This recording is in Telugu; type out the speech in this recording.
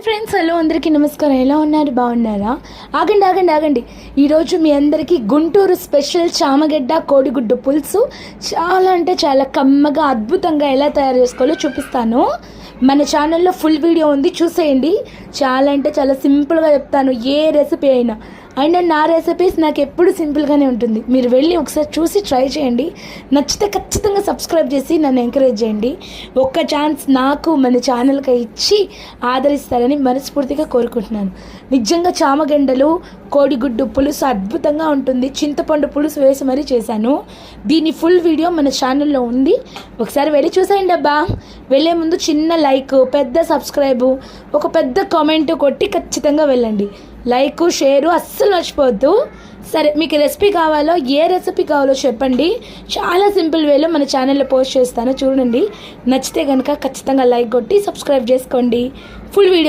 ఫ్రెండ్స్, హలో అందరికీ నమస్కారం. ఎలా ఉన్నారు? బాగున్నారా? ఆగండి ఆగండి ఆగండి. ఈరోజు మీ అందరికీ గుంటూరు స్పెషల్ చామగడ్డ కోడిగుడ్డు పులుసు చాలా అంటే చాలా కమ్మగా అద్భుతంగా ఎలా తయారు చేసుకోవాలో చూపిస్తాను. మన ఛానల్లో ఫుల్ వీడియో ఉంది, చూసేయండి. చాలా అంటే చాలా సింపుల్గా చెప్తాను. ఏ రెసిపీ అయినా అండ్ నా రెసిపీస్ నాకు ఎప్పుడు సింపుల్గానే ఉంటుంది. మీరు వెళ్ళి ఒకసారి చూసి ట్రై చేయండి. నచ్చితే ఖచ్చితంగా సబ్స్క్రైబ్ చేసి నన్ను ఎంకరేజ్ చేయండి. ఒక్క ఛాన్స్ నాకు మన ఛానల్కి ఇచ్చి ఆదరిస్తారని మనస్ఫూర్తిగా కోరుకుంటున్నాను. నిజంగా చామగండలు కోడిగుడ్డు పులుసు అద్భుతంగా ఉంటుంది. చింతపండు పులుసు వేసి మరీ చేశాను. దీని ఫుల్ వీడియో మన ఛానల్లో ఉంది, ఒకసారి వెళ్ళి చూసేయండి అబ్బా. వెళ్ళే ముందు చిన్న లైక్, పెద్ద సబ్స్క్రైబు, ఒక పెద్ద కామెంట్ కొట్టి ఖచ్చితంగా వెళ్ళండి. లైక్, షేరు అస్సలు మర్చిపోవద్దు. సరే, మీకు రెసిపీ కావాలో, ఏ రెసిపీ కావాలో చెప్పండి. చాలా సింపుల్ వేలో మన ఛానల్లో పోస్ట్ చేస్తాను, చూడండి. నచ్చితే కనుక ఖచ్చితంగా లైక్ కొట్టి సబ్స్క్రైబ్ చేసుకోండి. Full video